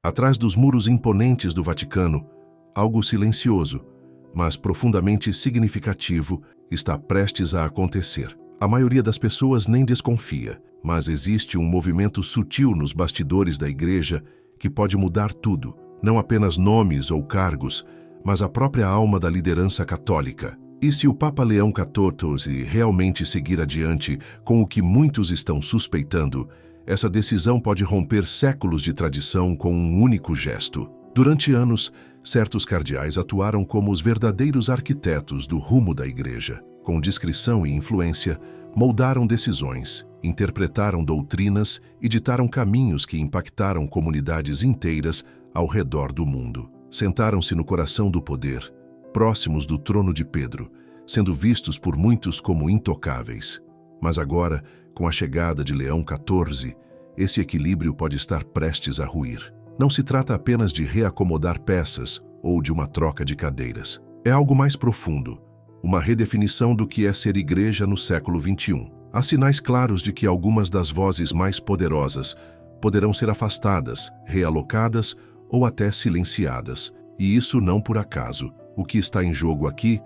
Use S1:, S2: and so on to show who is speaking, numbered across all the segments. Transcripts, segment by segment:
S1: Atrás dos muros imponentes do Vaticano, algo silencioso, mas profundamente significativo, está prestes a acontecer. A maioria das pessoas nem desconfia, mas existe um movimento sutil nos bastidores da Igreja que pode mudar tudo, não apenas nomes ou cargos, mas a própria alma da liderança católica. E se o Papa Leão XIV realmente seguir adiante com o que muitos estão suspeitando, essa decisão pode romper séculos de tradição com um único gesto. Durante anos, certos cardeais atuaram como os verdadeiros arquitetos do rumo da Igreja. Com discrição e influência, moldaram decisões, interpretaram doutrinas e ditaram caminhos que impactaram comunidades inteiras ao redor do mundo. Sentaram-se no coração do poder, próximos do trono de Pedro, sendo vistos por muitos como intocáveis. Mas agora, com a chegada de Leão XIV, esse equilíbrio pode estar prestes a ruir. Não se trata apenas de reacomodar peças ou de uma troca de cadeiras. É algo mais profundo, uma redefinição do que é ser igreja no século XXI. Há sinais claros de que algumas das vozes mais poderosas poderão ser afastadas, realocadas ou até silenciadas. E isso não por acaso. O que está em jogo aqui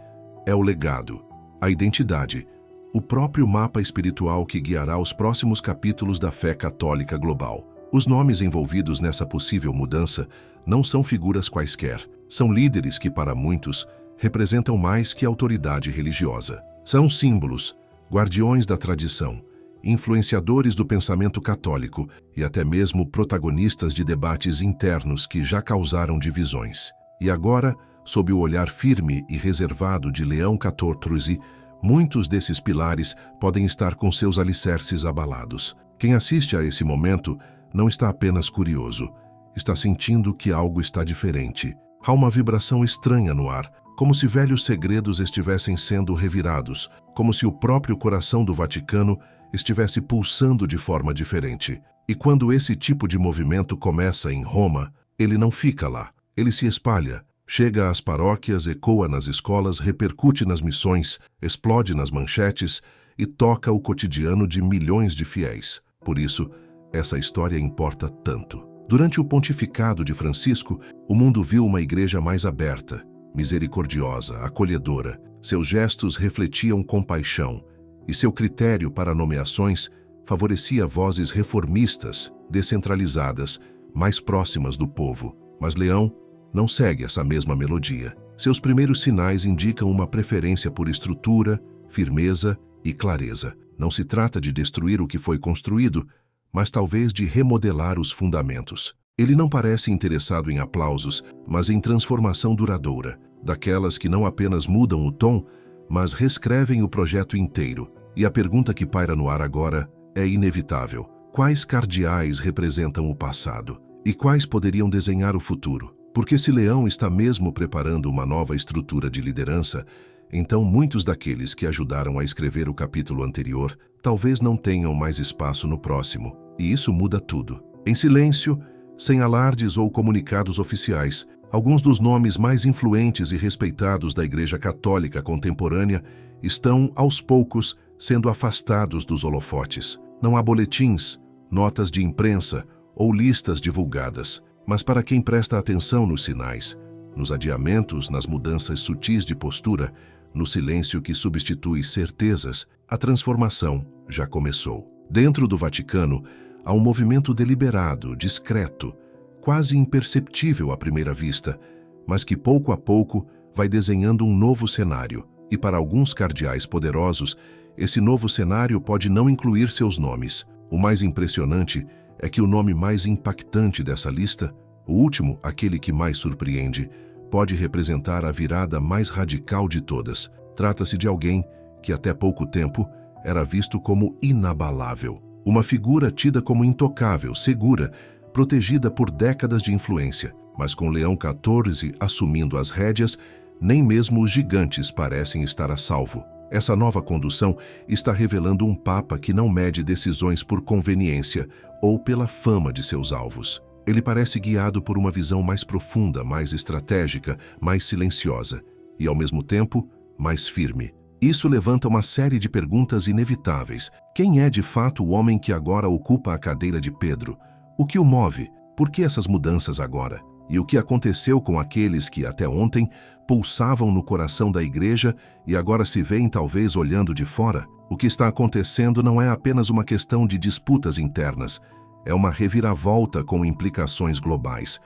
S1: é o legado, a identidade, o próprio mapa espiritual que guiará os próximos capítulos da fé católica global. Os nomes envolvidos nessa possível mudança não são figuras quaisquer. São líderes que, para muitos, representam mais que autoridade religiosa. São símbolos, guardiões da tradição, influenciadores do pensamento católico e até mesmo protagonistas de debates internos que já causaram divisões. E agora, sob o olhar firme e reservado de Leão XIV, muitos desses pilares podem estar com seus alicerces abalados. Quem assiste a esse momento não está apenas curioso, está sentindo que algo está diferente. Há uma vibração estranha no ar, como se velhos segredos estivessem sendo revirados, como se o próprio coração do Vaticano estivesse pulsando de forma diferente. E quando esse tipo de movimento começa em Roma, ele não fica lá, ele se espalha, chega às paróquias, ecoa nas escolas, repercute nas missões, explode nas manchetes e toca o cotidiano de milhões de fiéis. Por isso, essa história importa tanto. Durante o pontificado de Francisco, o mundo viu uma igreja mais aberta, misericordiosa, acolhedora. Seus gestos refletiam compaixão e seu critério para nomeações favorecia vozes reformistas, descentralizadas, mais próximas do povo. Mas Leão não segue essa mesma melodia. Seus primeiros sinais indicam uma preferência por estrutura, firmeza e clareza. Não se trata de destruir o que foi construído, mas talvez de remodelar os fundamentos. Ele não parece interessado em aplausos, mas em transformação duradoura, daquelas que não apenas mudam o tom, mas reescrevem o projeto inteiro. E a pergunta que paira no ar agora é inevitável. Quais cardeais representam o passado? E quais poderiam desenhar o futuro? Porque se Leão está mesmo preparando uma nova estrutura de liderança, então muitos daqueles que ajudaram a escrever o capítulo anterior talvez não tenham mais espaço no próximo. E isso muda tudo. Em silêncio, sem alardes ou comunicados oficiais, alguns dos nomes mais influentes e respeitados da Igreja Católica contemporânea estão, aos poucos, sendo afastados dos holofotes. Não há boletins, notas de imprensa ou listas divulgadas, mas para quem presta atenção nos sinais, nos adiamentos, nas mudanças sutis de postura, no silêncio que substitui certezas, a transformação já começou. Dentro do Vaticano, há um movimento deliberado, discreto, quase imperceptível à primeira vista, mas que pouco a pouco vai desenhando um novo cenário. E para alguns cardeais poderosos, esse novo cenário pode não incluir seus nomes. O mais impressionante é que o nome mais impactante dessa lista, o último, aquele que mais surpreende, pode representar a virada mais radical de todas. Trata-se de alguém que até pouco tempo era visto como inabalável. Uma figura tida como intocável, segura, protegida por décadas de influência. Mas com Leão XIV assumindo as rédeas, nem mesmo os gigantes parecem estar a salvo. Essa nova condução está revelando um papa que não mede decisões por conveniência ou pela fama de seus alvos. Ele parece guiado por uma visão mais profunda, mais estratégica, mais silenciosa e, ao mesmo tempo, mais firme. Isso levanta uma série de perguntas inevitáveis. Quem é de fato o homem que agora ocupa a cadeira de Pedro? O que o move? Por que essas mudanças agora? E o que aconteceu com aqueles que até ontem pulsavam no coração da igreja e agora se veem talvez olhando de fora? O que está acontecendo não é apenas uma questão de disputas internas, é uma reviravolta com implicações globais.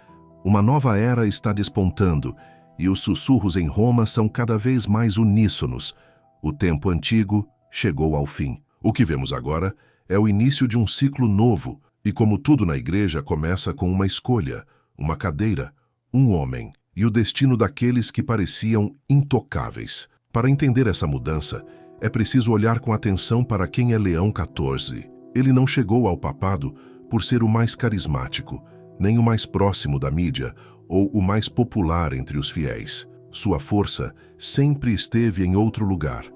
S1: Uma nova era está despontando e os sussurros em Roma são cada vez mais uníssonos. O tempo antigo chegou ao fim. O que vemos agora é o início de um ciclo novo, e como tudo na igreja começa com uma escolha, uma cadeira, um homem e o destino daqueles que pareciam intocáveis. Para entender essa mudança, é preciso olhar com atenção para quem é Leão XIV. Ele não chegou ao papado por ser o mais carismático, nem o mais próximo da mídia ou o mais popular entre os fiéis. Sua força sempre esteve em outro lugar,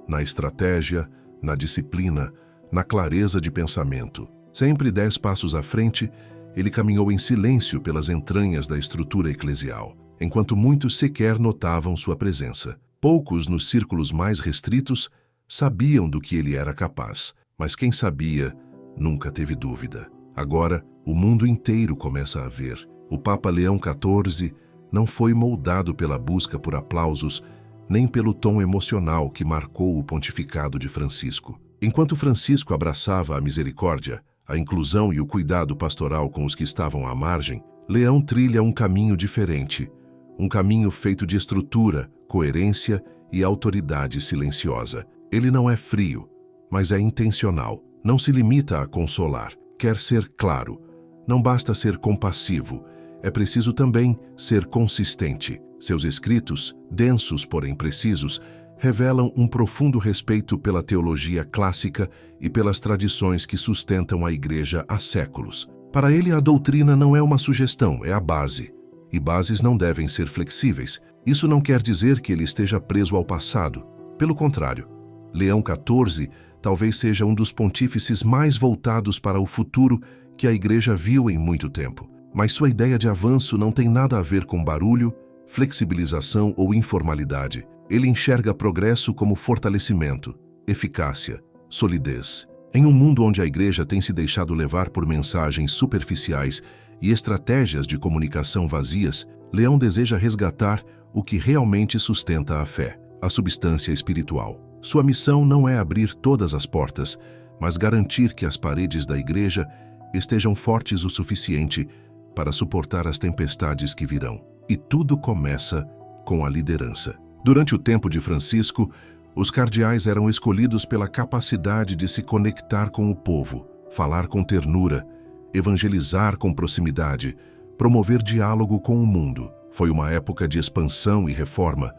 S1: na estratégia, na disciplina, na clareza de pensamento. Sempre 10 passos à frente, ele caminhou em silêncio pelas entranhas da estrutura eclesial, enquanto muitos sequer notavam sua presença. Poucos, nos círculos mais restritos, sabiam do que ele era capaz, mas quem sabia nunca teve dúvida. Agora, o mundo inteiro começa a ver. O Papa Leão XIV não foi moldado pela busca por aplausos, nem pelo tom emocional que marcou o pontificado de Francisco. Enquanto Francisco abraçava a misericórdia, a inclusão e o cuidado pastoral com os que estavam à margem, Leão trilha um caminho diferente, um caminho feito de estrutura, coerência e autoridade silenciosa. Ele não é frio, mas é intencional. Não se limita a consolar, quer ser claro. Não basta ser compassivo, é preciso também ser consistente. Seus escritos, densos porém precisos, revelam um profundo respeito pela teologia clássica e pelas tradições que sustentam a Igreja há séculos. Para ele, a doutrina não é uma sugestão, é a base. E bases não devem ser flexíveis. Isso não quer dizer que ele esteja preso ao passado. Pelo contrário, Leão XIV talvez seja um dos pontífices mais voltados para o futuro que a Igreja viu em muito tempo. Mas sua ideia de avanço não tem nada a ver com barulho, flexibilização ou informalidade. Ele enxerga progresso como fortalecimento, eficácia, solidez. Em um mundo onde a Igreja tem se deixado levar por mensagens superficiais e estratégias de comunicação vazias, Leão deseja resgatar o que realmente sustenta a fé, a substância espiritual. Sua missão não é abrir todas as portas, mas garantir que as paredes da Igreja estejam fortes o suficiente para suportar as tempestades que virão. E tudo começa com a liderança. Durante o tempo de Francisco, os cardeais eram escolhidos pela capacidade de se conectar com o povo, falar com ternura, evangelizar com proximidade, promover diálogo com o mundo. Foi uma época de expansão e reforma,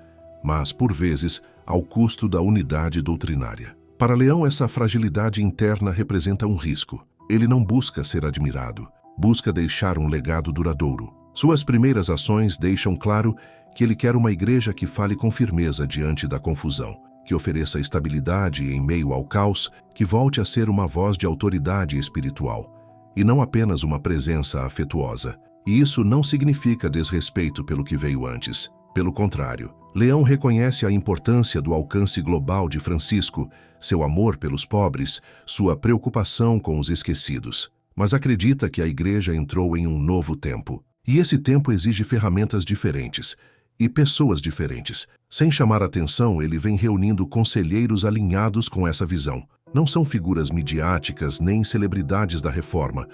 S1: mas, por vezes, ao custo da unidade doutrinária. Para Leão, essa fragilidade interna representa um risco. Ele não busca ser admirado, busca deixar um legado duradouro. Suas primeiras ações deixam claro que ele quer uma igreja que fale com firmeza diante da confusão, que ofereça estabilidade em meio ao caos, que volte a ser uma voz de autoridade espiritual, e não apenas uma presença afetuosa. E isso não significa desrespeito pelo que veio antes. Pelo contrário, Leão reconhece a importância do alcance global de Francisco, seu amor pelos pobres, sua preocupação com os esquecidos. Mas acredita que a igreja entrou em um novo tempo. E esse tempo exige ferramentas diferentes e pessoas diferentes. Sem chamar atenção, ele vem reunindo conselheiros alinhados com essa visão. Não são figuras midiáticas nem celebridades da reforma.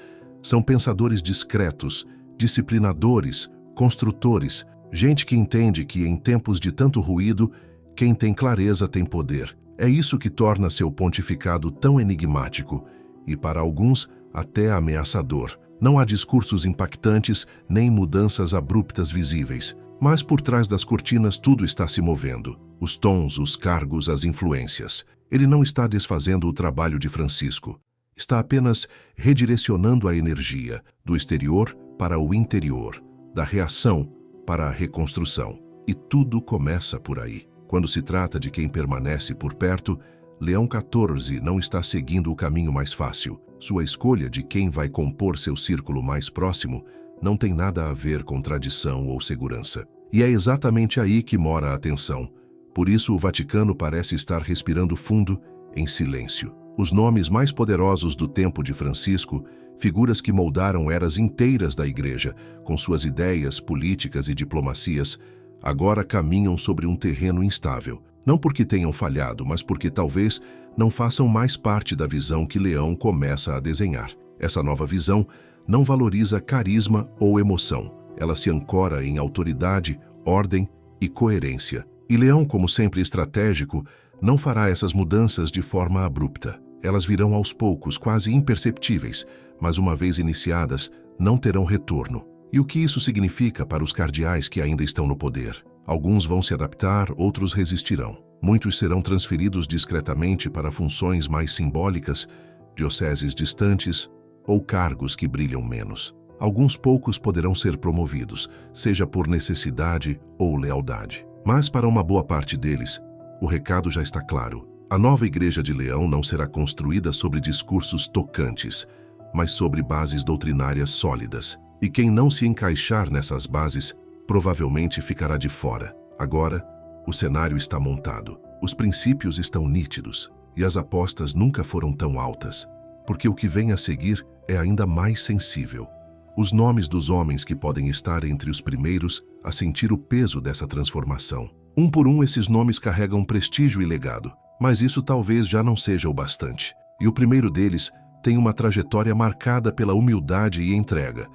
S1: São pensadores discretos, disciplinadores, construtores, gente que entende que em tempos de tanto ruído, quem tem clareza tem poder. É isso que torna seu pontificado tão enigmático e, para alguns, até ameaçador. Não há discursos impactantes nem mudanças abruptas visíveis, mas por trás das cortinas tudo está se movendo. Os tons, os cargos, as influências. Ele não está desfazendo o trabalho de Francisco. Está apenas redirecionando a energia do exterior para o interior, da reação para a reconstrução. E tudo começa por aí. Quando se trata de quem permanece por perto, Leão XIV não está seguindo o caminho mais fácil. Sua escolha de quem vai compor seu círculo mais próximo não tem nada a ver com tradição ou segurança. E é exatamente aí que mora a tensão. Por isso o Vaticano parece estar respirando fundo, em silêncio. Os nomes mais poderosos do tempo de Francisco figuras que moldaram eras inteiras da Igreja, com suas ideias, políticas e diplomacias, agora caminham sobre um terreno instável. Não porque tenham falhado, mas porque talvez não façam mais parte da visão que Leão começa a desenhar. Essa nova visão não valoriza carisma ou emoção. Ela se ancora em autoridade, ordem e coerência. E Leão, como sempre estratégico, não fará essas mudanças de forma abrupta. Elas virão aos poucos, quase imperceptíveis, mas uma vez iniciadas, não terão retorno. E o que isso significa para os cardeais que ainda estão no poder? Alguns vão se adaptar, outros resistirão. Muitos serão transferidos discretamente para funções mais simbólicas, dioceses distantes ou cargos que brilham menos. Alguns poucos poderão ser promovidos, seja por necessidade ou lealdade. Mas para uma boa parte deles, o recado já está claro. A nova Igreja de Leão não será construída sobre discursos tocantes, mas sobre bases doutrinárias sólidas. E quem não se encaixar nessas bases, provavelmente ficará de fora. Agora, o cenário está montado. Os princípios estão nítidos, e as apostas nunca foram tão altas, porque o que vem a seguir é ainda mais sensível. Os nomes dos homens que podem estar entre os primeiros a sentir o peso dessa transformação. Um por um, esses nomes carregam prestígio e legado, mas isso talvez já não seja o bastante. E o primeiro deles tem uma trajetória marcada pela humildade e entrega,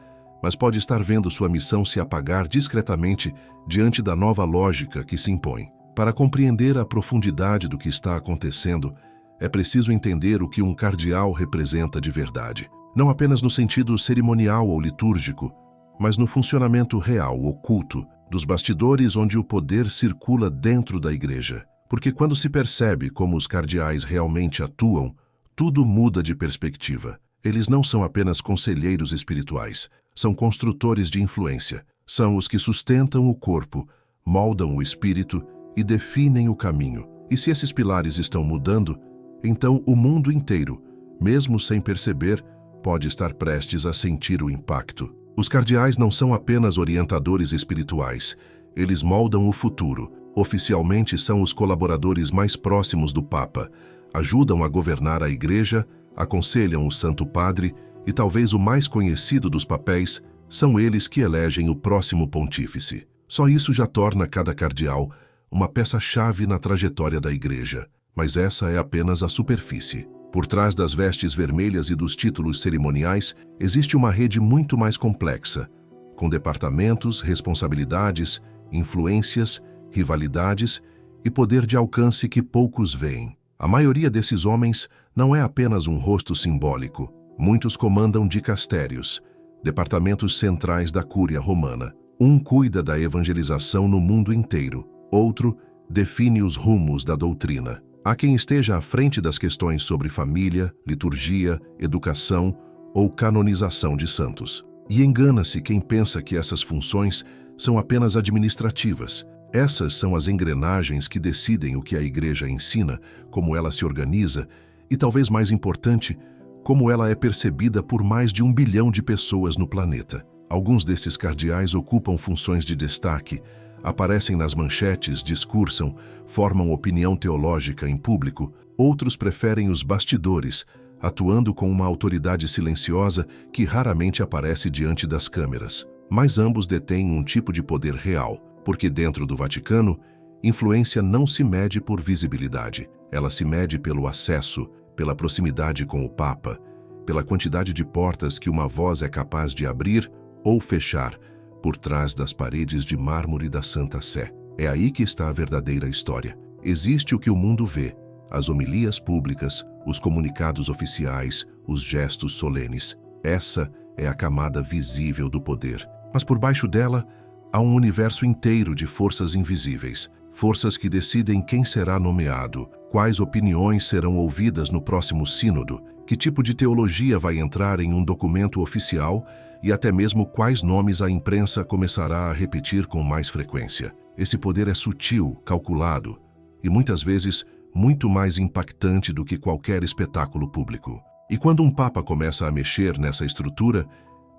S1: mas pode estar vendo sua missão se apagar discretamente diante da nova lógica que se impõe. Para compreender a profundidade do que está acontecendo, é preciso entender o que um cardeal representa de verdade. Não apenas no sentido cerimonial ou litúrgico, mas no funcionamento real, oculto, dos bastidores onde o poder circula dentro da Igreja. Porque quando se percebe como os cardeais realmente atuam, tudo muda de perspectiva. Eles não são apenas conselheiros espirituais, são construtores de influência. São os que sustentam o corpo, moldam o espírito e definem o caminho. E se esses pilares estão mudando, então o mundo inteiro, mesmo sem perceber, pode estar prestes a sentir o impacto. Os cardeais não são apenas orientadores espirituais, eles moldam o futuro. Oficialmente são os colaboradores mais próximos do Papa, ajudam a governar a Igreja, aconselham o Santo Padre e talvez o mais conhecido dos papéis, são eles que elegem o próximo pontífice. Só isso já torna cada cardeal uma peça-chave na trajetória da Igreja, mas essa é apenas a superfície. Por trás das vestes vermelhas e dos títulos cerimoniais, existe uma rede muito mais complexa, com departamentos, responsabilidades, influências, rivalidades e poder de alcance que poucos veem. A maioria desses homens não é apenas um rosto simbólico. Muitos comandam dicastérios, departamentos centrais da Cúria Romana. Um cuida da evangelização no mundo inteiro, outro define os rumos da doutrina. Há quem esteja à frente das questões sobre família, liturgia, educação ou canonização de santos. E engana-se quem pensa que essas funções são apenas administrativas. Essas são as engrenagens que decidem o que a Igreja ensina, como ela se organiza e, talvez mais importante, como ela é percebida por mais de 1 bilhão de pessoas no planeta. Alguns desses cardeais ocupam funções de destaque, aparecem nas manchetes, discursam, formam opinião teológica em público. Outros preferem os bastidores, atuando com uma autoridade silenciosa que raramente aparece diante das câmeras. Mas ambos detêm um tipo de poder real, porque dentro do Vaticano, influência não se mede por visibilidade. Ela se mede pelo acesso, pela proximidade com o Papa, pela quantidade de portas que uma voz é capaz de abrir ou fechar por trás das paredes de mármore da Santa Sé. É aí que está a verdadeira história. Existe o que o mundo vê, as homilias públicas, os comunicados oficiais, os gestos solenes. Essa é a camada visível do poder. Mas por baixo dela, há um universo inteiro de forças invisíveis, forças que decidem quem será nomeado, quais opiniões serão ouvidas no próximo sínodo, que tipo de teologia vai entrar em um documento oficial e até mesmo quais nomes a imprensa começará a repetir com mais frequência. Esse poder é sutil, calculado e muitas vezes muito mais impactante do que qualquer espetáculo público. E quando um papa começa a mexer nessa estrutura,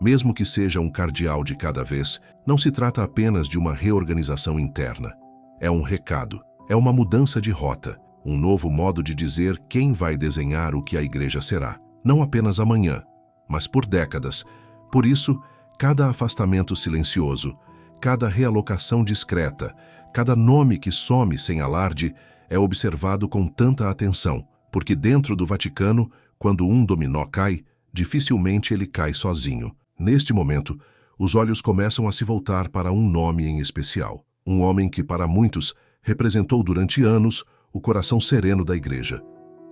S1: mesmo que seja um cardeal de cada vez, não se trata apenas de uma reorganização interna. É um recado, é uma mudança de rota, um novo modo de dizer quem vai desenhar o que a Igreja será. Não apenas amanhã, mas por décadas. Por isso, cada afastamento silencioso, cada realocação discreta, cada nome que some sem alarde é observado com tanta atenção, porque dentro do Vaticano, quando um dominó cai, dificilmente ele cai sozinho. Neste momento, os olhos começam a se voltar para um nome em especial. Um homem que, para muitos, representou durante anos o coração sereno da Igreja.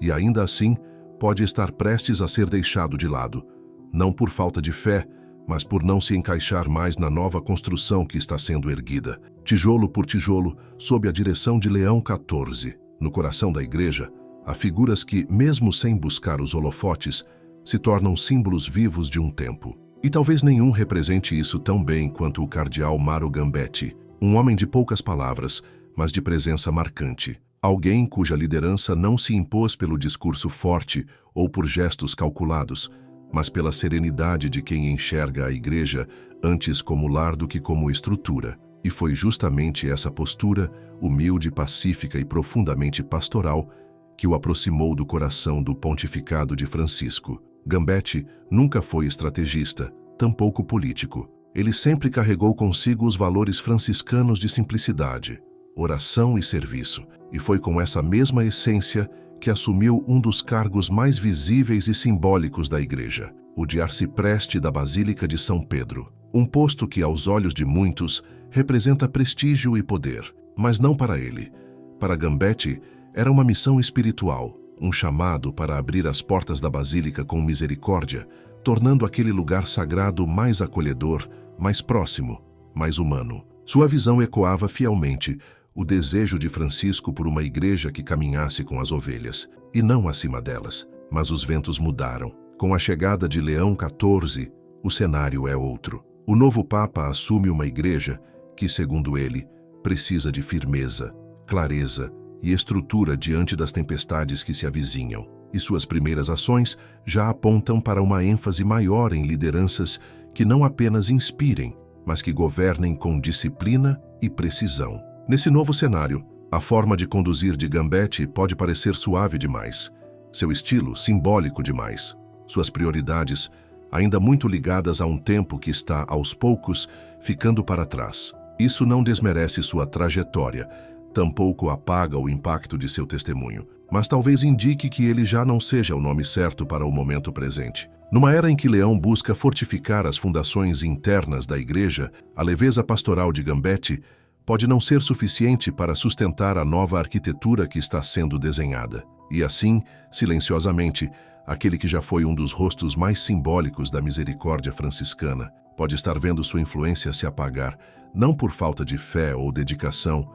S1: E ainda assim, pode estar prestes a ser deixado de lado, não por falta de fé, mas por não se encaixar mais na nova construção que está sendo erguida, tijolo por tijolo, sob a direção de Leão XIV. No coração da Igreja, há figuras que, mesmo sem buscar os holofotes, se tornam símbolos vivos de um tempo. E talvez nenhum represente isso tão bem quanto o cardeal Mauro Gambetti, um homem de poucas palavras, mas de presença marcante. Alguém cuja liderança não se impôs pelo discurso forte ou por gestos calculados, mas pela serenidade de quem enxerga a Igreja antes como lar do que como estrutura. E foi justamente essa postura, humilde, pacífica e profundamente pastoral, que o aproximou do coração do pontificado de Francisco. Gambetti nunca foi estrategista, tampouco político. Ele sempre carregou consigo os valores franciscanos de simplicidade, oração e serviço, e foi com essa mesma essência que assumiu um dos cargos mais visíveis e simbólicos da Igreja, o de arcipreste da Basílica de São Pedro. Um posto que, aos olhos de muitos, representa prestígio e poder, mas não para ele. Para Gambetti, era uma missão espiritual, um chamado para abrir as portas da Basílica com misericórdia, tornando aquele lugar sagrado mais acolhedor, mais próximo, mais humano. Sua visão ecoava fielmente o desejo de Francisco por uma igreja que caminhasse com as ovelhas, e não acima delas. Mas os ventos mudaram. Com a chegada de Leão XIV, o cenário é outro. O novo Papa assume uma igreja que, segundo ele, precisa de firmeza, clareza e estrutura diante das tempestades que se avizinham. E suas primeiras ações já apontam para uma ênfase maior em lideranças que não apenas inspirem, mas que governem com disciplina e precisão. Nesse novo cenário, a forma de conduzir de Gambetti pode parecer suave demais, seu estilo simbólico demais, suas prioridades ainda muito ligadas a um tempo que está, aos poucos, ficando para trás. Isso não desmerece sua trajetória, tampouco apaga o impacto de seu testemunho, mas talvez indique que ele já não seja o nome certo para o momento presente. Numa era em que Leão busca fortificar as fundações internas da Igreja, a leveza pastoral de Gambetti pode não ser suficiente para sustentar a nova arquitetura que está sendo desenhada. E assim, silenciosamente, aquele que já foi um dos rostos mais simbólicos da misericórdia franciscana pode estar vendo sua influência se apagar, não por falta de fé ou dedicação,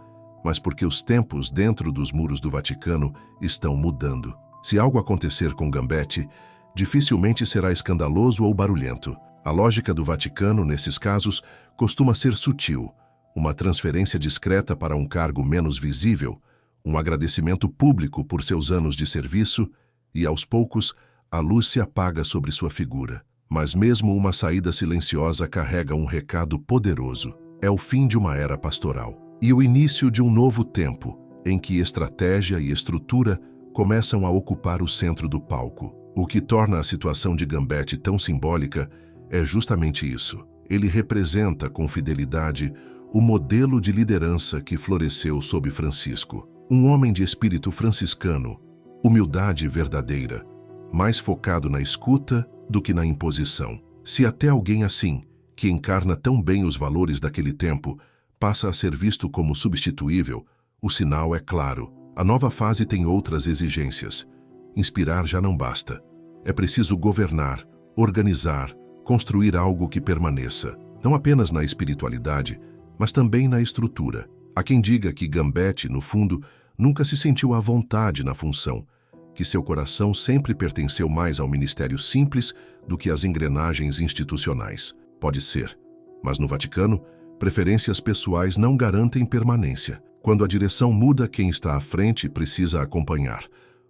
S1: mas porque os tempos dentro dos muros do Vaticano estão mudando. Se algo acontecer com Gambetti, dificilmente será escandaloso ou barulhento. A lógica do Vaticano, nesses casos, costuma ser sutil, uma transferência discreta para um cargo menos visível, um agradecimento público por seus anos de serviço e, aos poucos, a luz se apaga sobre sua figura. Mas mesmo uma saída silenciosa carrega um recado poderoso. É o fim de uma era pastoral e o início de um novo tempo, em que estratégia e estrutura começam a ocupar o centro do palco. O que torna a situação de Gambetti tão simbólica é justamente isso. Ele representa com fidelidade o modelo de liderança que floresceu sob Francisco. Um homem de espírito franciscano, humildade verdadeira, mais focado na escuta do que na imposição. Se até alguém assim, que encarna tão bem os valores daquele tempo, passa a ser visto como substituível, o sinal é claro. A nova fase tem outras exigências. Inspirar já não basta. É preciso governar, organizar, construir algo que permaneça, não apenas na espiritualidade, mas também na estrutura. Há quem diga que Gambetti, no fundo, nunca se sentiu à vontade na função, que seu coração sempre pertenceu mais ao ministério simples do que às engrenagens institucionais. Pode ser, mas no Vaticano, preferências pessoais não garantem permanência. Quando a direção muda, quem está à frente precisa acompanhar,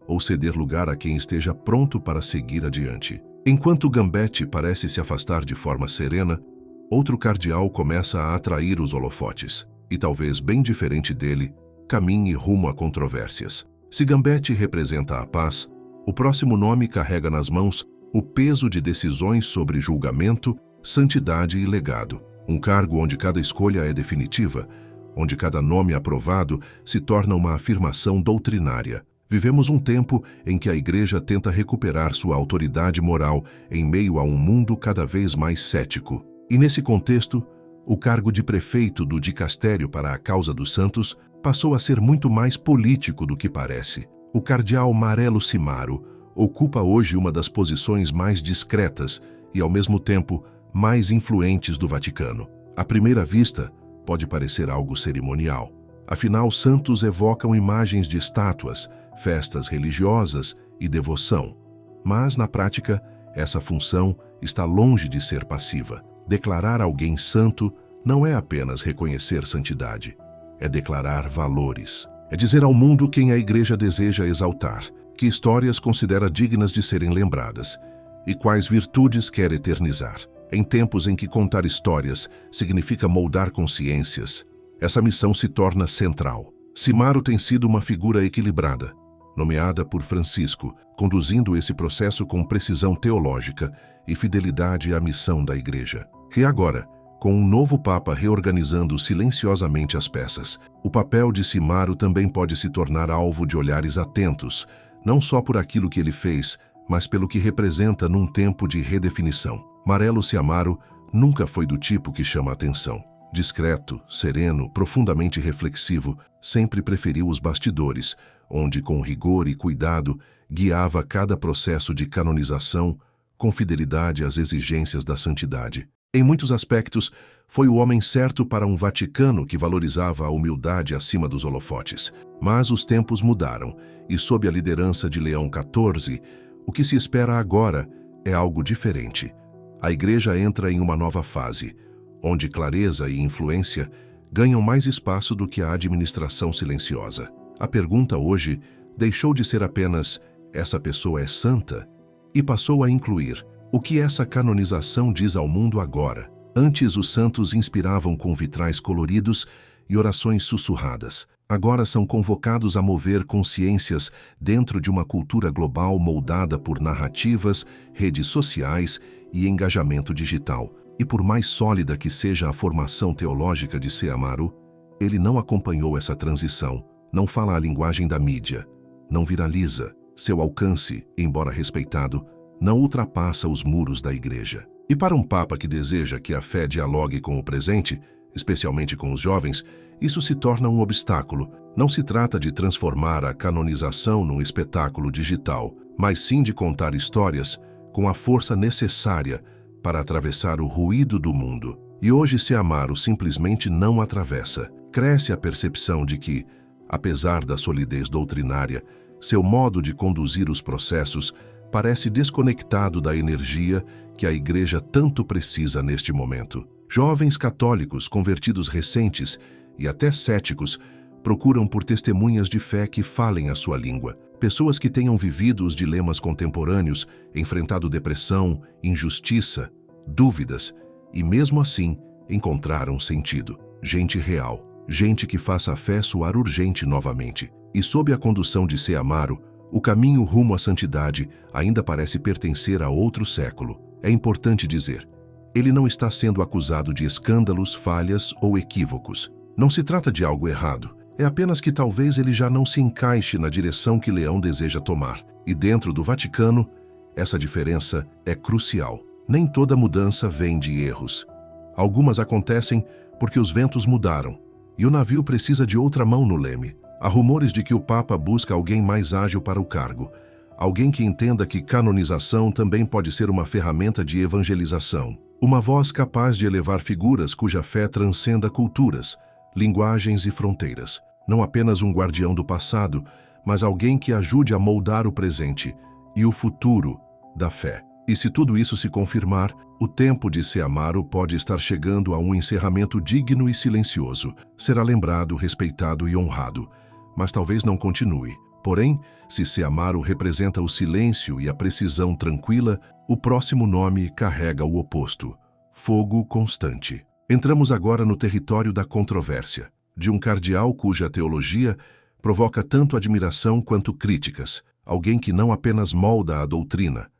S1: ou ceder lugar a quem esteja pronto para seguir adiante. Enquanto Gambetti parece se afastar de forma serena, outro cardeal começa a atrair os holofotes, e talvez bem diferente dele, caminhe rumo a controvérsias. Se Gambetti representa a paz, o próximo nome carrega nas mãos o peso de decisões sobre julgamento, santidade e legado. Um cargo onde cada escolha é definitiva, onde cada nome aprovado se torna uma afirmação doutrinária. Vivemos um tempo em que a Igreja tenta recuperar sua autoridade moral em meio a um mundo cada vez mais cético. E nesse contexto, o cargo de prefeito do dicastério para a causa dos santos passou a ser muito mais político do que parece. O cardeal Marello Cimaro ocupa hoje uma das posições mais discretas e, ao mesmo tempo, mais influentes do Vaticano. À primeira vista, pode parecer algo cerimonial. Afinal, santos evocam imagens de estátuas, festas religiosas e devoção. Mas, na prática, essa função está longe de ser passiva. Declarar alguém santo não é apenas reconhecer santidade, é declarar valores. É dizer ao mundo quem a Igreja deseja exaltar, que histórias considera dignas de serem lembradas e quais virtudes quer eternizar. Em tempos em que contar histórias significa moldar consciências, essa missão se torna central. Cimaro tem sido uma figura equilibrada, nomeada por Francisco, conduzindo esse processo com precisão teológica e fidelidade à missão da Igreja. E agora, com um novo Papa reorganizando silenciosamente as peças, o papel de Cimaro também pode se tornar alvo de olhares atentos, não só por aquilo que ele fez, mas pelo que representa num tempo de redefinição. Marello Cimaro nunca foi do tipo que chama atenção. Discreto, sereno, profundamente reflexivo, sempre preferiu os bastidores, onde, com rigor e cuidado, guiava cada processo de canonização com fidelidade às exigências da santidade. Em muitos aspectos, foi o homem certo para um Vaticano que valorizava a humildade acima dos holofotes. Mas os tempos mudaram, e sob a liderança de Leão XIV, o que se espera agora é algo diferente. A Igreja entra em uma nova fase, onde clareza e influência ganham mais espaço do que a administração silenciosa. A pergunta hoje deixou de ser apenas "essa pessoa é santa?" e passou a incluir o que essa canonização diz ao mundo agora. Antes, os santos inspiravam com vitrais coloridos e orações sussurradas. Agora são convocados a mover consciências dentro de uma cultura global moldada por narrativas, redes sociais e engajamento digital. E por mais sólida que seja a formação teológica de Cimaro, ele não acompanhou essa transição, não fala a linguagem da mídia, não viraliza. Seu alcance, embora respeitado, não ultrapassa os muros da Igreja. E para um Papa que deseja que a fé dialogue com o presente, especialmente com os jovens, isso se torna um obstáculo. Não se trata de transformar a canonização num espetáculo digital, mas sim de contar histórias com a força necessária para atravessar o ruído do mundo. E hoje Cimaro simplesmente não atravessa. Cresce a percepção de que, apesar da solidez doutrinária, seu modo de conduzir os processos parece desconectado da energia que a Igreja tanto precisa neste momento. Jovens católicos, convertidos recentes e até céticos, procuram por testemunhas de fé que falem a sua língua. Pessoas que tenham vivido os dilemas contemporâneos, enfrentado depressão, injustiça, dúvidas e, mesmo assim, encontraram sentido. Gente real, gente que faça a fé soar urgente novamente. E sob a condução de Cimaro, o caminho rumo à santidade ainda parece pertencer a outro século. É importante dizer, ele não está sendo acusado de escândalos, falhas ou equívocos. Não se trata de algo errado. É apenas que talvez ele já não se encaixe na direção que Leão deseja tomar. E dentro do Vaticano, essa diferença é crucial. Nem toda mudança vem de erros. Algumas acontecem porque os ventos mudaram e o navio precisa de outra mão no leme. Há rumores de que o Papa busca alguém mais ágil para o cargo, alguém que entenda que canonização também pode ser uma ferramenta de evangelização, uma voz capaz de elevar figuras cuja fé transcenda culturas, linguagens e fronteiras. Não apenas um guardião do passado, mas alguém que ajude a moldar o presente e o futuro da fé. E se tudo isso se confirmar, o tempo de Cimaro pode estar chegando a um encerramento digno e silencioso. Será lembrado, respeitado e honrado, mas talvez não continue. Porém, se Cimaro representa o silêncio e a precisão tranquila, o próximo nome carrega o oposto: fogo constante. Entramos agora no território da controvérsia, de um cardeal cuja teologia provoca tanto admiração quanto críticas, alguém que não apenas molda a doutrina,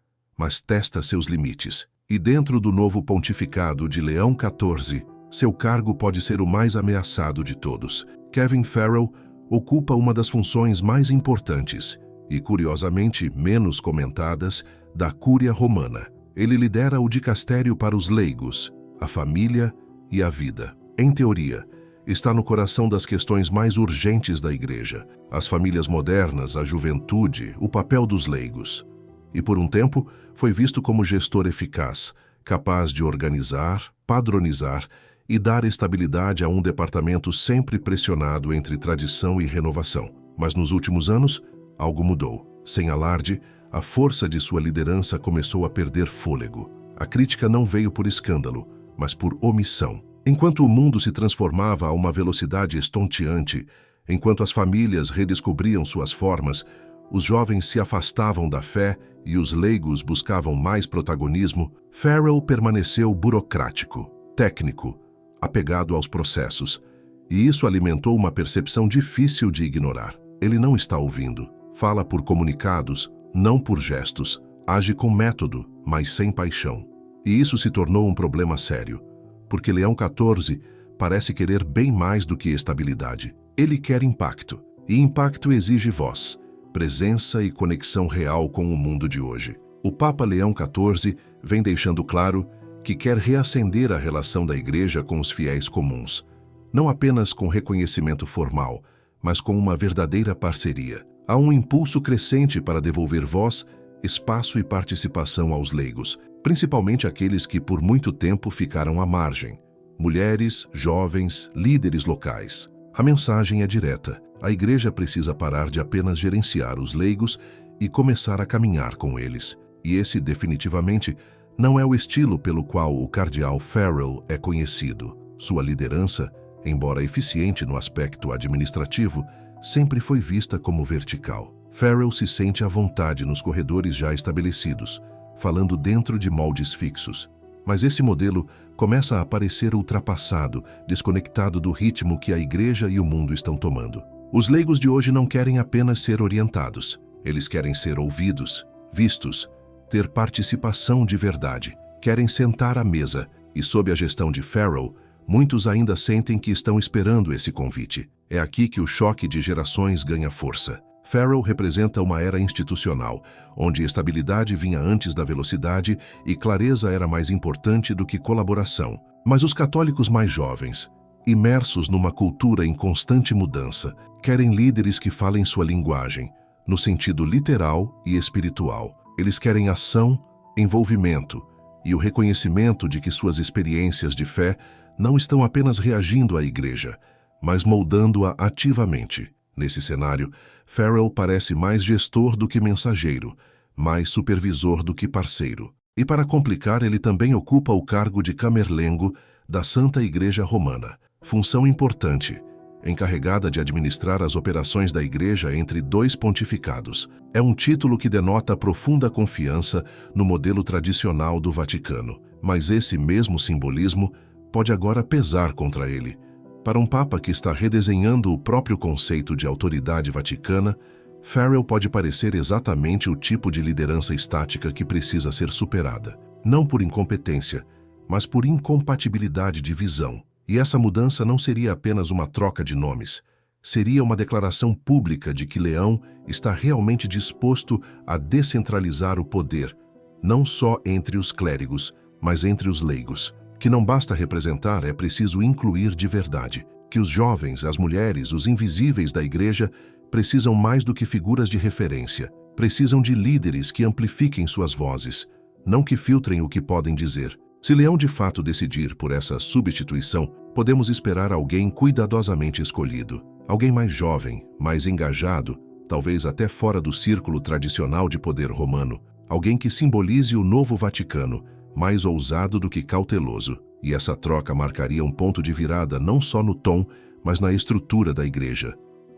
S1: mas testa seus limites. E dentro do novo pontificado de Leão XIV, seu cargo pode ser o mais ameaçado de todos. Kevin Farrell ocupa uma das funções mais importantes e, curiosamente, menos comentadas, da Cúria Romana. Ele lidera o dicastério para os leigos, a família e a vida. Em teoria, está no coração das questões mais urgentes da Igreja: as famílias modernas, a juventude, o papel dos leigos. E por um tempo foi visto como gestor eficaz, capaz de organizar, padronizar e dar estabilidade a um departamento sempre pressionado entre tradição e renovação. Mas nos últimos anos, algo mudou. Sem alarde, a força de sua liderança começou a perder fôlego. A crítica não veio por escândalo, mas por omissão. Enquanto o mundo se transformava a uma velocidade estonteante, enquanto as famílias redescobriam suas formas, os jovens se afastavam da fé e os leigos buscavam mais protagonismo, Farrell permaneceu burocrático, técnico, apegado aos processos, e isso alimentou uma percepção difícil de ignorar. Ele não está ouvindo, fala por comunicados, não por gestos, age com método, mas sem paixão. E isso se tornou um problema sério, porque Leão XIV parece querer bem mais do que estabilidade. Ele quer impacto, e impacto exige voz, presença e conexão real com o mundo de hoje. O Papa Leão XIV vem deixando claro que quer reacender a relação da Igreja com os fiéis comuns, não apenas com reconhecimento formal, mas com uma verdadeira parceria. Há um impulso crescente para devolver voz, espaço e participação aos leigos, principalmente aqueles que por muito tempo ficaram à margem: mulheres, jovens, líderes locais. A mensagem é direta: a Igreja precisa parar de apenas gerenciar os leigos e começar a caminhar com eles. E esse, definitivamente, não é o estilo pelo qual o cardeal Farrell é conhecido. Sua liderança, embora eficiente no aspecto administrativo, sempre foi vista como vertical. Farrell se sente à vontade nos corredores já estabelecidos, falando dentro de moldes fixos. Mas esse modelo começa a parecer ultrapassado, desconectado do ritmo que a Igreja e o mundo estão tomando. Os leigos de hoje não querem apenas ser orientados, eles querem ser ouvidos, vistos, ter participação de verdade, querem sentar à mesa, e sob a gestão de Farrell, muitos ainda sentem que estão esperando esse convite. É aqui que o choque de gerações ganha força. Farrell representa uma era institucional, onde estabilidade vinha antes da velocidade e clareza era mais importante do que colaboração. Mas os católicos mais jovens, imersos numa cultura em constante mudança, querem líderes que falem sua linguagem, no sentido literal e espiritual. Eles querem ação, envolvimento e o reconhecimento de que suas experiências de fé não estão apenas reagindo à Igreja, mas moldando-a ativamente. Nesse cenário, Farrell parece mais gestor do que mensageiro, mais supervisor do que parceiro. E para complicar, ele também ocupa o cargo de camerlengo da Santa Igreja Romana, função importante, encarregada de administrar as operações da Igreja entre dois pontificados. É um título que denota profunda confiança no modelo tradicional do Vaticano, mas esse mesmo simbolismo pode agora pesar contra ele. Para um Papa que está redesenhando o próprio conceito de autoridade vaticana, Farrell pode parecer exatamente o tipo de liderança estática que precisa ser superada, não por incompetência, mas por incompatibilidade de visão. E essa mudança não seria apenas uma troca de nomes, seria uma declaração pública de que Leão está realmente disposto a descentralizar o poder, não só entre os clérigos, mas entre os leigos. Que não basta representar, é preciso incluir de verdade. Que os jovens, as mulheres, os invisíveis da Igreja precisam mais do que figuras de referência. Precisam de líderes que amplifiquem suas vozes, não que filtrem o que podem dizer. Se Leão de fato decidir por essa substituição, podemos esperar alguém cuidadosamente escolhido. Alguém mais jovem, mais engajado, talvez até fora do círculo tradicional de poder romano. Alguém que simbolize o novo Vaticano, mais ousado do que cauteloso. E essa troca marcaria um ponto de virada não só no tom, mas na estrutura da Igreja.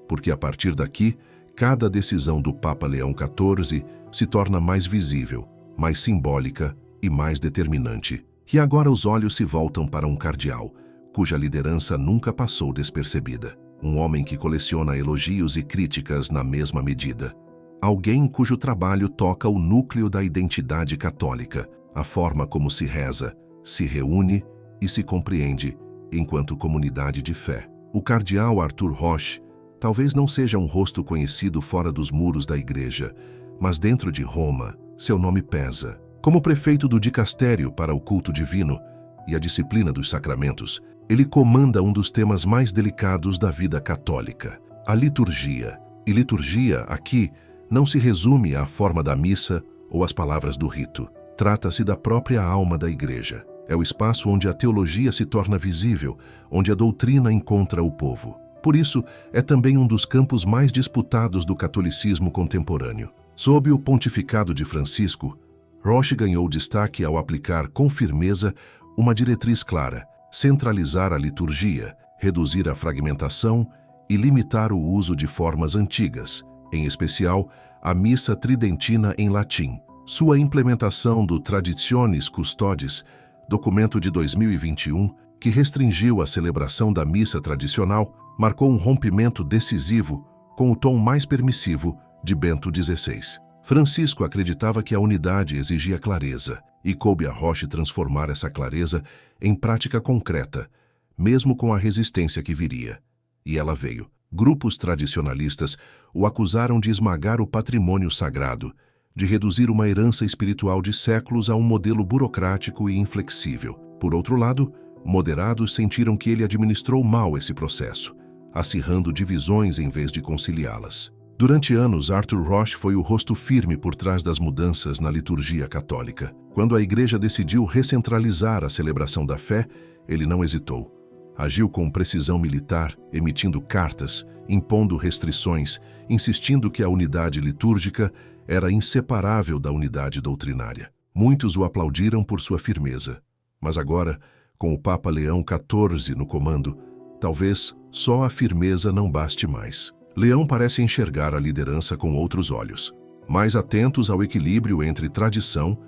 S1: Porque a partir daqui, cada decisão do Papa Leão XIV se torna mais visível, mais simbólica e mais determinante. E agora os olhos se voltam para um cardeal, cuja liderança nunca passou despercebida. Um homem que coleciona elogios e críticas na mesma medida. alguém cujo trabalho toca o núcleo da identidade católica, a forma como se reza, se reúne e se compreende enquanto comunidade de fé. O cardeal Arthur Roche talvez não seja um rosto conhecido fora dos muros da igreja, mas dentro de Roma, seu nome pesa. Como prefeito do dicastério para o culto divino e a disciplina dos sacramentos, ele comanda um dos temas mais delicados da vida católica, a liturgia. E liturgia, aqui, não se resume à forma da missa ou às palavras do rito. Trata-se da própria alma da igreja. É o espaço onde a teologia se torna visível, onde a doutrina encontra o povo. Por isso, é também um dos campos mais disputados do catolicismo contemporâneo. Sob o pontificado de Francisco, Roche ganhou destaque ao aplicar com firmeza uma diretriz clara: centralizar a liturgia, reduzir a fragmentação e limitar o uso de formas antigas, em especial a missa tridentina em latim. Sua implementação do Traditionis Custodes, documento de 2021, que restringiu a celebração da missa tradicional, marcou um rompimento decisivo com o tom mais permissivo de Bento XVI. Francisco acreditava que a unidade exigia clareza, e coube a Roche transformar essa clareza em prática concreta, mesmo com a resistência que viria. E ela veio. Grupos tradicionalistas o acusaram de esmagar o patrimônio sagrado, de reduzir uma herança espiritual de séculos a um modelo burocrático e inflexível. Por outro lado, moderados sentiram que ele administrou mal esse processo, acirrando divisões em vez de conciliá-las. Durante anos, Arthur Roche foi o rosto firme por trás das mudanças na liturgia católica. Quando a Igreja decidiu recentralizar a celebração da fé, ele não hesitou. Agiu com precisão militar, emitindo cartas, impondo restrições, insistindo que a unidade litúrgica era inseparável da unidade doutrinária. Muitos o aplaudiram por sua firmeza. Mas agora, com o Papa Leão XIV no comando, talvez só a firmeza não baste mais. Leão parece enxergar a liderança com outros olhos, mais atentos ao equilíbrio entre tradição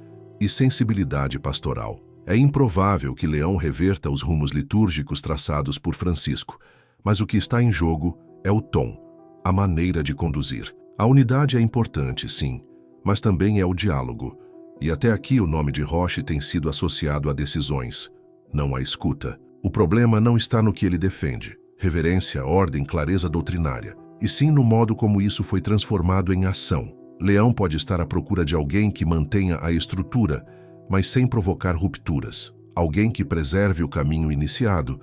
S1: e sensibilidade pastoral. É improvável que Leão reverta os rumos litúrgicos traçados por Francisco, mas o que está em jogo é o tom, a maneira de conduzir. A unidade é importante, sim, mas também é o diálogo, e até aqui o nome de Roche tem sido associado a decisões, não à escuta. O problema não está no que ele defende, reverência, ordem, clareza doutrinária, e sim no modo como isso foi transformado em ação. Leão pode estar à procura de alguém que mantenha a estrutura, mas sem provocar rupturas. Alguém que preserve o caminho iniciado,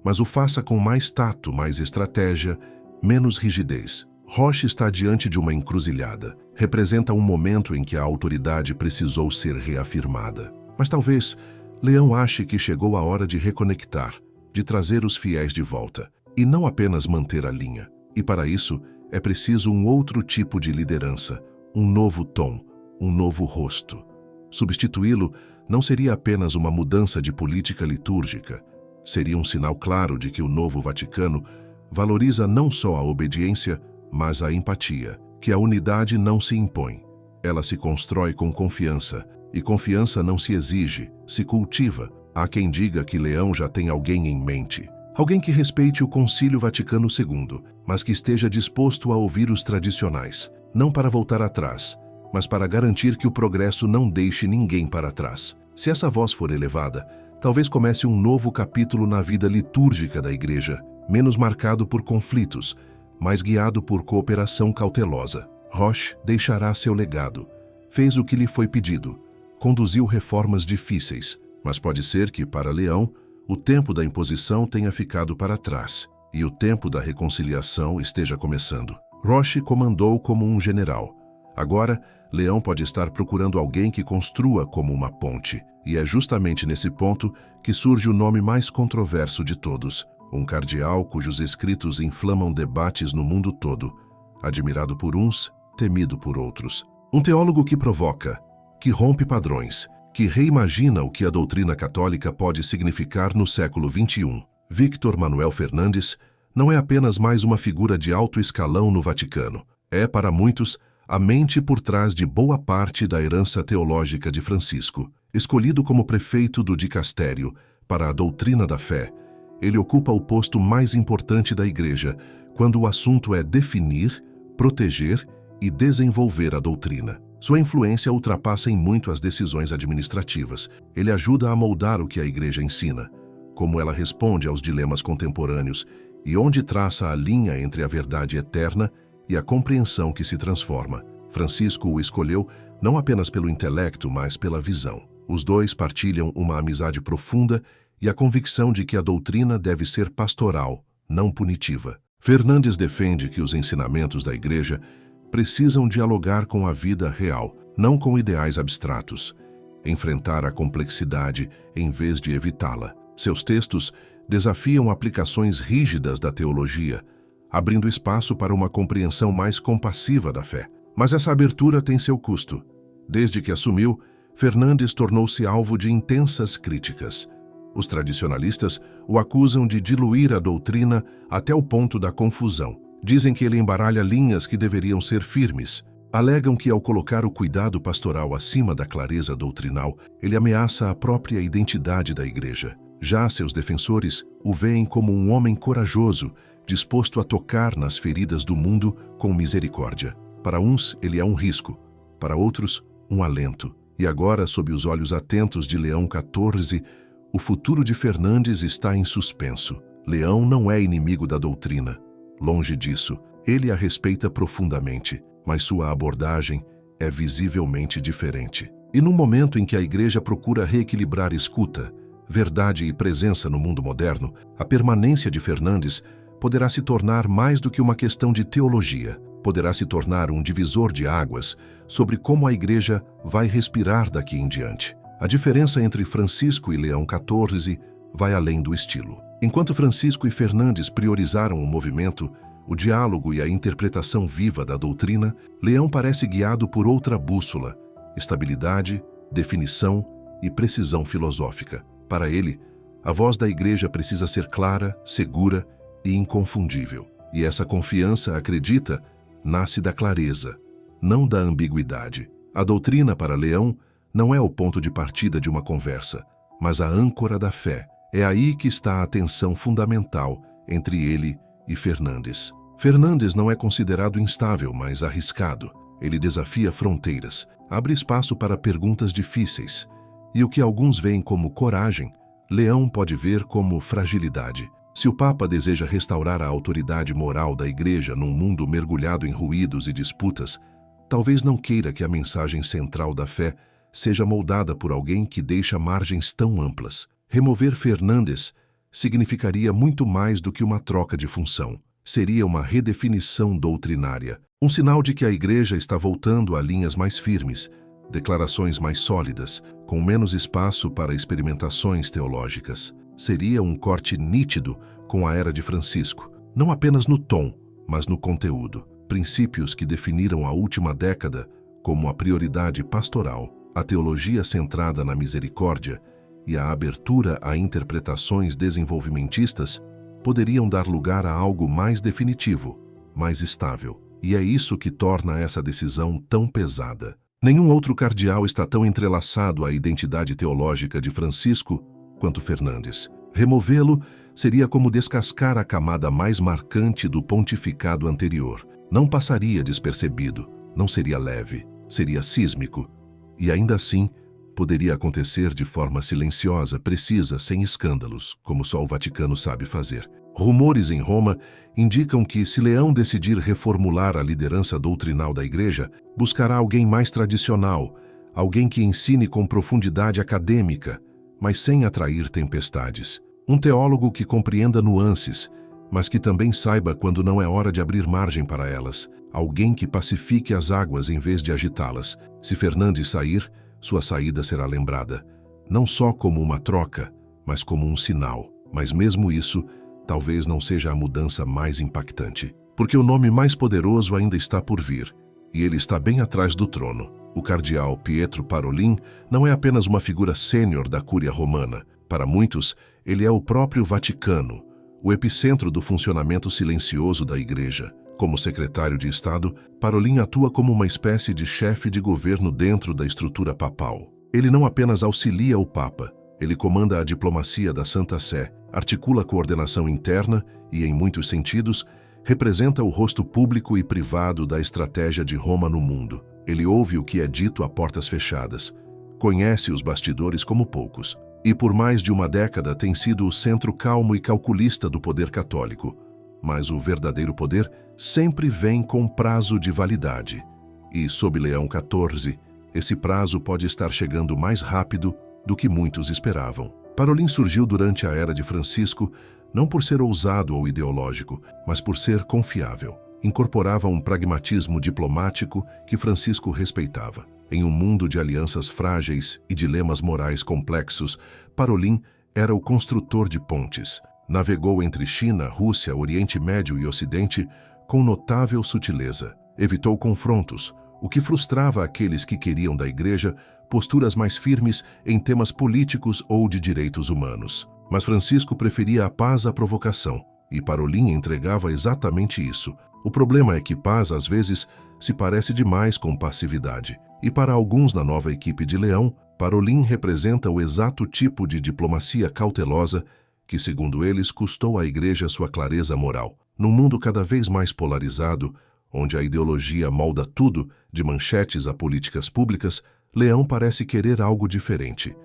S1: mas o faça com mais tato, mais estratégia, menos rigidez. Roche está diante de uma encruzilhada. Representa um momento em que a autoridade precisou ser reafirmada. Mas talvez Leão ache que chegou a hora de reconectar, de trazer os fiéis de volta, e não apenas manter a linha. E para isso, é preciso um outro tipo de liderança, um novo tom, um novo rosto. Substituí-lo não seria apenas uma mudança de política litúrgica, seria um sinal claro de que o novo Vaticano valoriza não só a obediência, mas a empatia, que a unidade não se impõe. Ela se constrói com confiança, e confiança não se exige, se cultiva. Há quem diga que Leão já tem alguém em mente. Alguém que respeite o Concílio Vaticano II, mas que esteja disposto a ouvir os tradicionais, não para voltar atrás, mas para garantir que o progresso não deixe ninguém para trás. Se essa voz for elevada, talvez comece um novo capítulo na vida litúrgica da Igreja, menos marcado por conflitos, mas guiado por cooperação cautelosa. Roche deixará seu legado. Fez o que lhe foi pedido. Conduziu reformas difíceis, mas pode ser que, para Leão, o tempo da imposição tenha ficado para trás e o tempo da reconciliação esteja começando. Roche comandou como um general. Agora, Leão pode estar procurando alguém que construa como uma ponte, e é justamente nesse ponto que surge o nome mais controverso de todos, um cardeal cujos escritos inflamam debates no mundo todo, admirado por uns, temido por outros. Um teólogo que provoca, que rompe padrões, que reimagina o que a doutrina católica pode significar no século XXI. Victor Manuel Fernandes não é apenas mais uma figura de alto escalão no Vaticano. É, para muitos, a mente por trás de boa parte da herança teológica de Francisco. Escolhido como prefeito do dicastério para a doutrina da fé, ele ocupa o posto mais importante da Igreja quando o assunto é definir, proteger e desenvolver a doutrina. Sua influência ultrapassa em muito as decisões administrativas. Ele ajuda a moldar o que a Igreja ensina, como ela responde aos dilemas contemporâneos e onde traça a linha entre a verdade eterna e a compreensão que se transforma. Francisco o escolheu não apenas pelo intelecto, mas pela visão. Os dois partilham uma amizade profunda e a convicção de que a doutrina deve ser pastoral, não punitiva. Fernandes defende que os ensinamentos da Igreja precisam dialogar com a vida real, não com ideais abstratos, enfrentar a complexidade em vez de evitá-la. Seus textos desafiam aplicações rígidas da teologia, abrindo espaço para uma compreensão mais compassiva da fé. Mas essa abertura tem seu custo. Desde que assumiu, Fernandes tornou-se alvo de intensas críticas. Os tradicionalistas o acusam de diluir a doutrina até o ponto da confusão. Dizem que ele embaralha linhas que deveriam ser firmes. Alegam que, ao colocar o cuidado pastoral acima da clareza doutrinal, ele ameaça a própria identidade da Igreja. Já seus defensores o veem como um homem corajoso, disposto a tocar nas feridas do mundo com misericórdia. Para uns, ele é um risco, para outros, um alento. E agora, sob os olhos atentos de Leão XIV, o futuro de Fernandes está em suspenso. Leão não é inimigo da doutrina. Longe disso, ele a respeita profundamente, mas sua abordagem é visivelmente diferente. E num momento em que a Igreja procura reequilibrar escuta, verdade e presença no mundo moderno, a permanência de Fernandes poderá se tornar mais do que uma questão de teologia. Poderá se tornar um divisor de águas sobre como a Igreja vai respirar daqui em diante. A diferença entre Francisco e Leão XIV vai além do estilo. Enquanto Francisco e Fernandes priorizaram o movimento, o diálogo e a interpretação viva da doutrina, Leão parece guiado por outra bússola: estabilidade, definição e precisão filosófica. Para ele, a voz da Igreja precisa ser clara, segura e inconfundível. E essa confiança, acredita, nasce da clareza, não da ambiguidade. A doutrina, para Leão, não é o ponto de partida de uma conversa, mas a âncora da fé. É aí que está a tensão fundamental entre ele e Fernandes. Fernandes não é considerado instável, mas arriscado. Ele desafia fronteiras, abre espaço para perguntas difíceis. E o que alguns veem como coragem, Leão pode ver como fragilidade. Se o Papa deseja restaurar a autoridade moral da Igreja num mundo mergulhado em ruídos e disputas, talvez não queira que a mensagem central da fé seja moldada por alguém que deixa margens tão amplas. Remover Fernandes significaria muito mais do que uma troca de função. Seria uma redefinição doutrinária, um sinal de que a Igreja está voltando a linhas mais firmes, declarações mais sólidas, com menos espaço para experimentações teológicas. Seria um corte nítido com a era de Francisco, não apenas no tom, mas no conteúdo. Princípios que definiram a última década como a prioridade pastoral, a teologia centrada na misericórdia e a abertura a interpretações desenvolvimentistas poderiam dar lugar a algo mais definitivo, mais estável. E é isso que torna essa decisão tão pesada. Nenhum outro cardeal está tão entrelaçado à identidade teológica de Francisco quanto Fernandes. Removê-lo seria como descascar a camada mais marcante do pontificado anterior. Não passaria despercebido, não seria leve, seria sísmico. E ainda assim, poderia acontecer de forma silenciosa, precisa, sem escândalos, como só o Vaticano sabe fazer. Rumores em Roma indicam que, se Leão decidir reformular a liderança doutrinal da Igreja, buscará alguém mais tradicional, alguém que ensine com profundidade acadêmica, mas sem atrair tempestades. Um teólogo que compreenda nuances, mas que também saiba quando não é hora de abrir margem para elas. Alguém que pacifique as águas em vez de agitá-las. Se Fernandes sair, sua saída será lembrada, não só como uma troca, mas como um sinal. Mas mesmo isso, talvez não seja a mudança mais impactante. Porque o nome mais poderoso ainda está por vir, e ele está bem atrás do trono. O cardeal Pietro Parolin não é apenas uma figura sênior da Cúria Romana. Para muitos, ele é o próprio Vaticano, o epicentro do funcionamento silencioso da Igreja. Como secretário de Estado, Parolin atua como uma espécie de chefe de governo dentro da estrutura papal. Ele não apenas auxilia o Papa, ele comanda a diplomacia da Santa Sé, articula a coordenação interna e, em muitos sentidos, Representa o rosto público e privado da estratégia de Roma no mundo. Ele ouve o que é dito a portas fechadas, conhece os bastidores como poucos, e por mais de uma década tem sido o centro calmo e calculista do poder católico. Mas o verdadeiro poder sempre vem com prazo de validade. E, sob Leão XIV, esse prazo pode estar chegando mais rápido do que muitos esperavam. Parolin surgiu durante a era de Francisco, não por ser ousado ou ideológico, mas por ser confiável. Incorporava um pragmatismo diplomático que Francisco respeitava. Em um mundo de alianças frágeis e dilemas morais complexos, Parolin era o construtor de pontes. Navegou entre China, Rússia, Oriente Médio e Ocidente com notável sutileza. Evitou confrontos, o que frustrava aqueles que queriam da Igreja posturas mais firmes em temas políticos ou de direitos humanos. Mas Francisco preferia a paz à provocação, e Parolin entregava exatamente isso. O problema é que paz, às vezes, se parece demais com passividade. E para alguns na nova equipe de Leão, Parolin representa o exato tipo de diplomacia cautelosa que, segundo eles, custou à Igreja sua clareza moral. Num mundo cada vez mais polarizado, onde a ideologia molda tudo, de manchetes a políticas públicas, Leão parece querer algo diferente.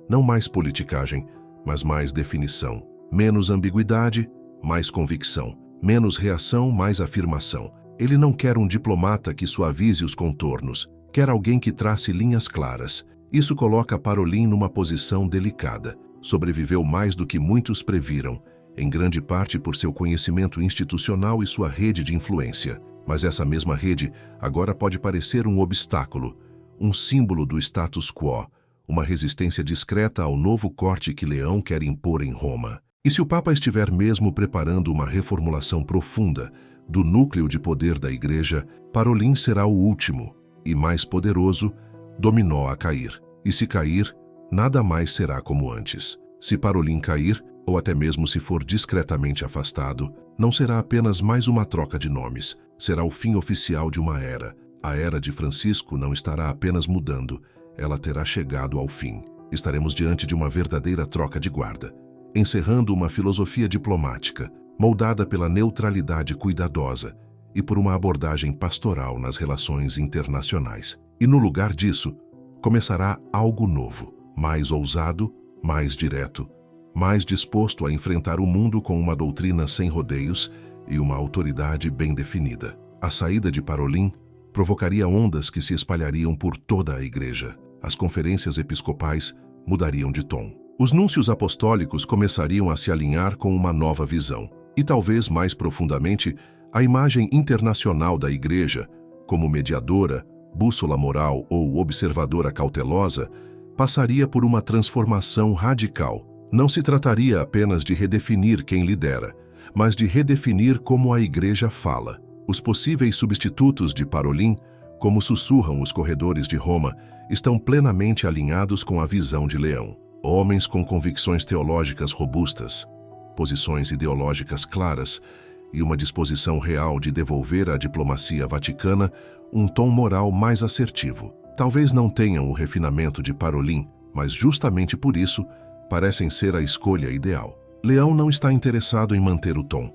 S1: Não mais politicagem, mas mais definição. Menos ambiguidade, mais convicção. Menos reação, mais afirmação. Ele não quer um diplomata que suavize os contornos. Quer alguém que trace linhas claras. Isso coloca Parolin numa posição delicada. Sobreviveu mais do que muitos previram, em grande parte por seu conhecimento institucional e sua rede de influência. Mas essa mesma rede agora pode parecer um obstáculo, um símbolo do status quo, uma resistência discreta ao novo corte que Leão quer impor em Roma. E se o Papa estiver mesmo preparando uma reformulação profunda do núcleo de poder da Igreja, Parolin será o último e mais poderoso dominó a cair. E se cair, nada mais será como antes. Se Parolin cair, ou até mesmo se for discretamente afastado, não será apenas mais uma troca de nomes, será o fim oficial de uma era. A era de Francisco não estará apenas mudando, ela terá chegado ao fim. Estaremos diante de uma verdadeira troca de guarda, encerrando uma filosofia diplomática, moldada pela neutralidade cuidadosa e por uma abordagem pastoral nas relações internacionais. E no lugar disso, começará algo novo, mais ousado, mais direto, mais disposto a enfrentar o mundo com uma doutrina sem rodeios e uma autoridade bem definida. A saída de Parolin provocaria ondas que se espalhariam por toda a Igreja. As conferências episcopais mudariam de tom. Os núncios apostólicos começariam a se alinhar com uma nova visão. E talvez mais profundamente, a imagem internacional da Igreja, como mediadora, bússola moral ou observadora cautelosa, passaria por uma transformação radical. Não se trataria apenas de redefinir quem lidera, mas de redefinir como a Igreja fala. Os possíveis substitutos de Parolin, como sussurram os corredores de Roma, estão plenamente alinhados com a visão de Leão. Homens com convicções teológicas robustas, posições ideológicas claras e uma disposição real de devolver à diplomacia vaticana um tom moral mais assertivo. Talvez não tenham o refinamento de Parolin, mas justamente por isso parecem ser a escolha ideal. Leão não está interessado em manter o tom,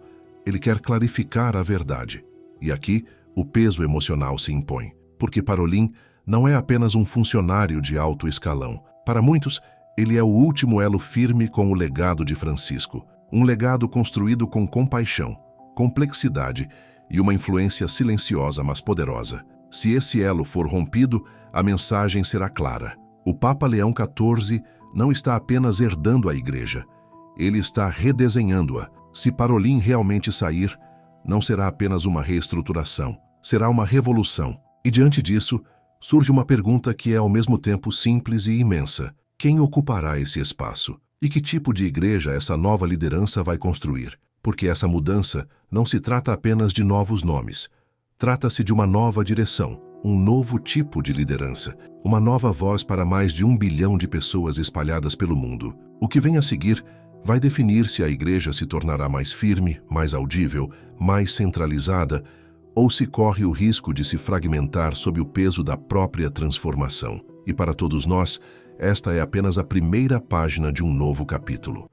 S1: ele quer clarificar a verdade. E aqui, o peso emocional se impõe, porque Parolin não é apenas um funcionário de alto escalão. Para muitos, ele é o último elo firme com o legado de Francisco, um legado construído com compaixão, complexidade e uma influência silenciosa mas poderosa. Se esse elo for rompido, a mensagem será clara. O Papa Leão XIV não está apenas herdando a Igreja, ele está redesenhando-a. Se Parolin realmente sair, não será apenas uma reestruturação, será uma revolução. E diante disso, surge uma pergunta que é ao mesmo tempo simples e imensa. Quem ocupará esse espaço? E que tipo de igreja essa nova liderança vai construir? Porque essa mudança não se trata apenas de novos nomes. Trata-se de uma nova direção, um novo tipo de liderança, uma nova voz para mais de 1 bilhão de pessoas espalhadas pelo mundo. O que vem a seguir vai definir se a igreja se tornará mais firme, mais audível, mais centralizada, ou se corre o risco de se fragmentar sob o peso da própria transformação. E para todos nós, esta é apenas a primeira página de um novo capítulo.